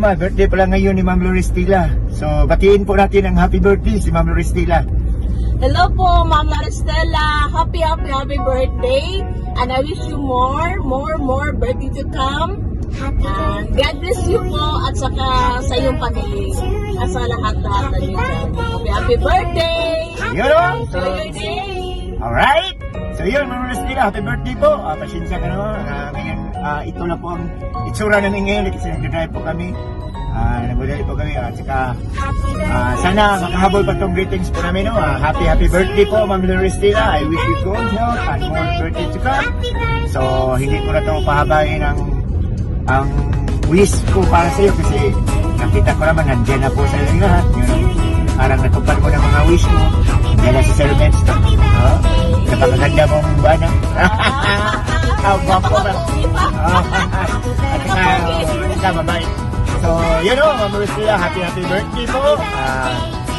naman, birthday pala ngayon ni Ma'am Lorestila. So, batiin po natin ang happy birthday si Ma'am Lorestila. Hello po, Ma'am Stella. Happy birthday. And I wish you more birthday to come. God bless you po at saka sa iyong pamilya. At sa lahat-lahat na niyo dyan. Happy birthday! Yun o! Enjoy your day! Alright! So yun, Ma'am Lorestila, happy birthday po. Pasensya ka naman. Ngayon, ito na po ang itsura namin ngayon kasi nag-drive po kami. Nagmadali po kami at saka sana makahabol pa itong greetings po namin. Happy birthday po, Ma'am Lorestila. I wish you good health and more birthday to come. So hindi ko na ito pahabain ang wish ko para sa iyo kasi nakita ko naman nandiyan na po sa iyo lahat. Parang natupad mo ng mga wish mo. Nandiyan na si Sir Benz. Napakaganda mong bana. Gwapo ba? At saka mabait. So, yun o, Ma'am Lorestila, happy birthday po.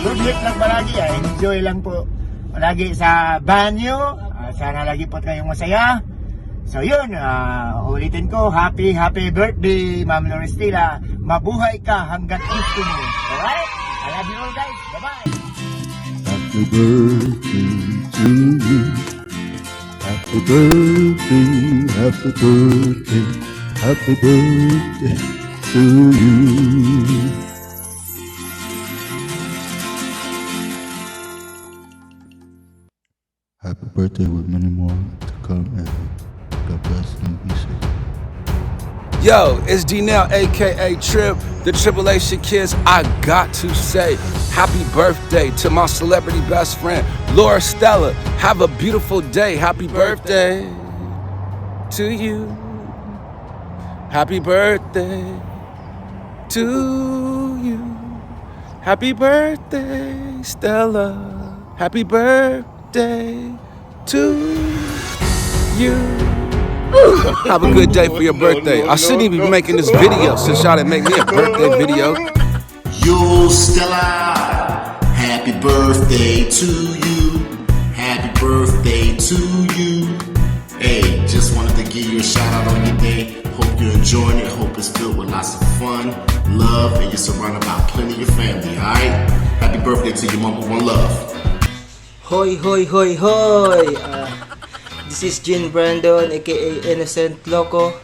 Good health lang palagi. Enjoy lang po palagi sa banyo. Sana lagi po kayong masaya. So, yun, ulitin ko, happy birthday, Ma'am Lorestila. Mabuhay ka hanggat gusto mo. Alright? I love you all, guys. Bye-bye. Happy birthday to you. Happy birthday, happy birthday, happy birthday to you. Happy birthday with many more to come, and God bless and be safe. Yo, it's D-Nell, aka Trip, the Tribulation Kids. I got to say happy birthday to my celebrity best friend, Laura Stella. Have a beautiful day. Happy birthday to you. Happy birthday to you. Happy birthday, Stella. Happy birthday to you. Have a good day for your birthday. I shouldn't even be making this video since y'all didn't make me a birthday video. Yo, Stella, happy birthday to you. Happy birthday to you. Hey, just wanted to give you a shout out on your day. Hope you're enjoying it. Hope it's filled with lots of fun, love, and you're surrounded by plenty of your family, alright? Happy birthday to your mama. One love. Hoy, hoy, hoy, hoy! This is Jean Brandon, aka Innocent Loco.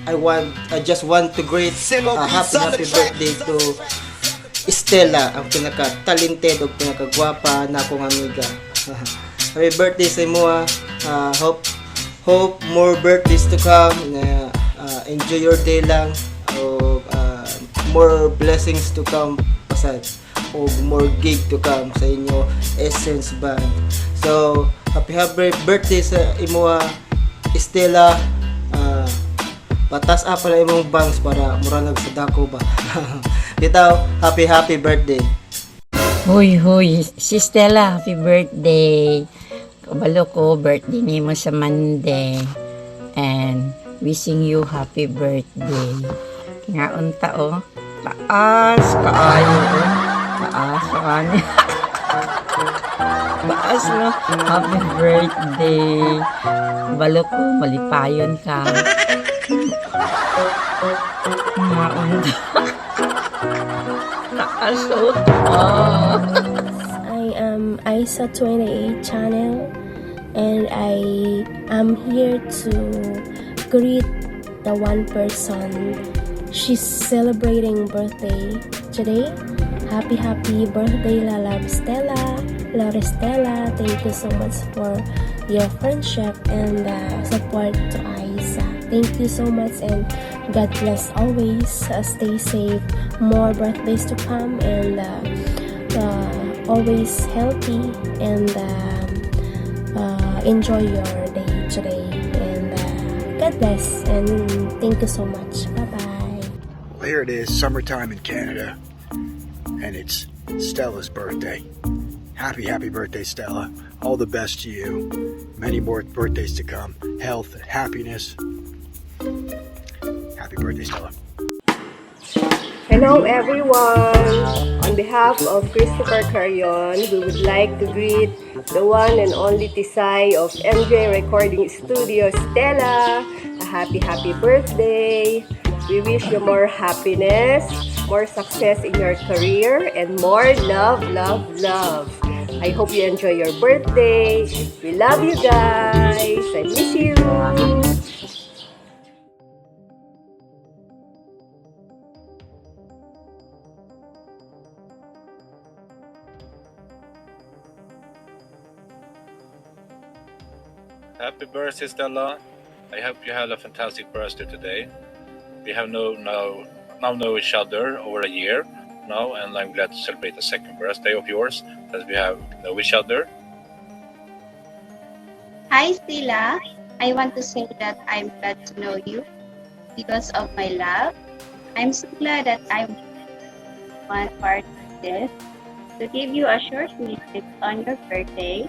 I just want to greet happy birthday to Stella, ang pinaka-talented o pinaka-gwapa na akong amiga. Happy birthday sa imo. Hope more birthdays to come. Enjoy your day lang. More blessings to come pasad. O more gig to come sa inyo Essence Band. So, happy birthday sa imo Stella. Patas pa na imong bangs para murag sa dako ba. Bitaw, happy birthday. Huy, si Stella, happy birthday. Kabalo ko, birthday nimo sa Monday. And wishing you happy birthday. Nga unta taas kaayo taas ani. Baas no, happy birthday. Kabalo ko, malipayon ka. Nga unta. Taas I am Isa28 channel, and I am here to greet the one person. She's celebrating birthday today. Happy birthday, Love Stella. Laura Stella, thank you so much for your friendship and support to Isa. Thank you so much, and God bless always. Stay safe. More birthdays to come, and always healthy, and enjoy your day today. And God bless, and thank you so much. Bye-bye. Well, here it is, summertime in Canada, and it's Stella's birthday. Happy birthday, Stella. All the best to you. Many more birthdays to come. Health, happiness. Happy birthday, Stella. Hello everyone! On behalf of Christopher Carrion, we would like to greet the one and only Tisay of MJ Recording Studio, Stella. A happy birthday! We wish you more happiness, more success in your career, and more love, love, love. I hope you enjoy your birthday. We love you guys. I miss you. Happy birthday, Stella. I hope you had a fantastic birthday today. We have now know each other over a year now, and I'm glad to celebrate the second birthday of yours that we have know each other. Hi, Stella. I want to say that I'm glad to know you because of my love. I'm so glad that I'm one part of this to give you a short message on your birthday.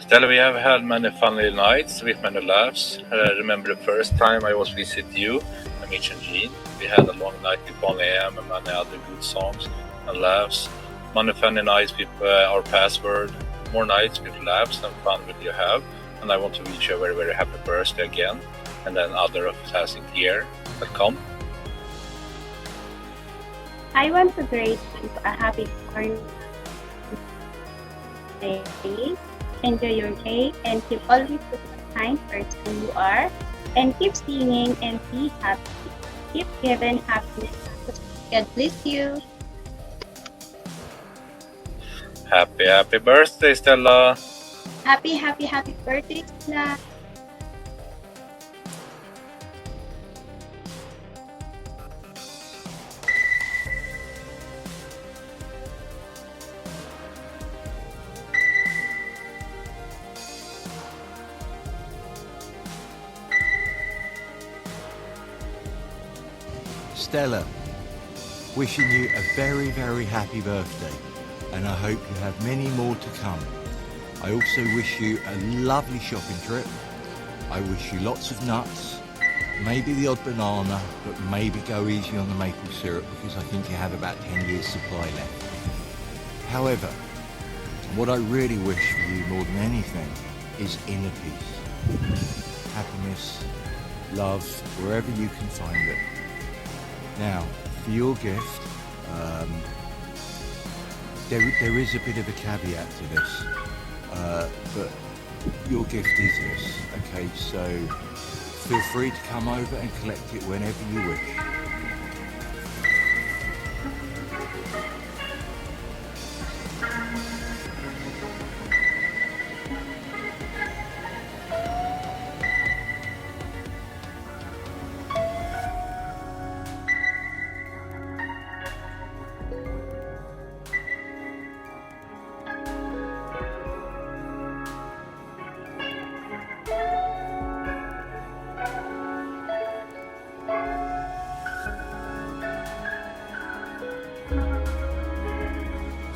Stella, we have had many funny nights with many laughs. I remember the first time I was visit you, Mitch and Jean. We had a long night with Bonnie M and many other good songs and laughs. Many funny nights with our password. More nights with laughs and fun that you have. And I want to wish you a very, very happy birthday again. And then other fantastic year that come. I want to greet you a happy birthday. Enjoy your day and keep always the kind person you are. And keep singing and be happy. Keep giving happiness. God bless you. Happy birthday, Stella. Happy birthday, Stella. Stella, wishing you a very, very happy birthday, and I hope you have many more to come. I also wish you a lovely shopping trip. I wish you lots of nuts, maybe the odd banana, but maybe go easy on the maple syrup because I think you have about 10 years supply left. However, what I really wish for you more than anything is inner peace, happiness, love, wherever you can find it. Now, for your gift, there is a bit of a caveat to this, but your gift is this, okay? So feel free to come over and collect it whenever you wish.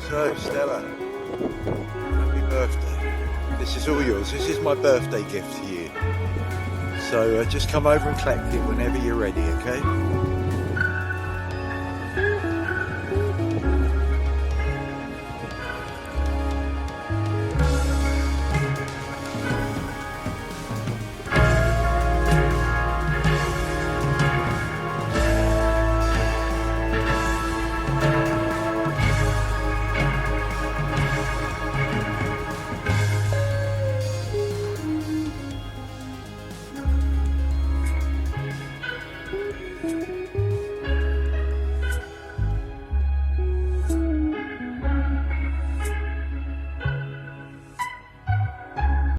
So, Stella, happy birthday. This is all yours. This is my birthday gift to you. So just come over and collect it whenever you're ready, okay?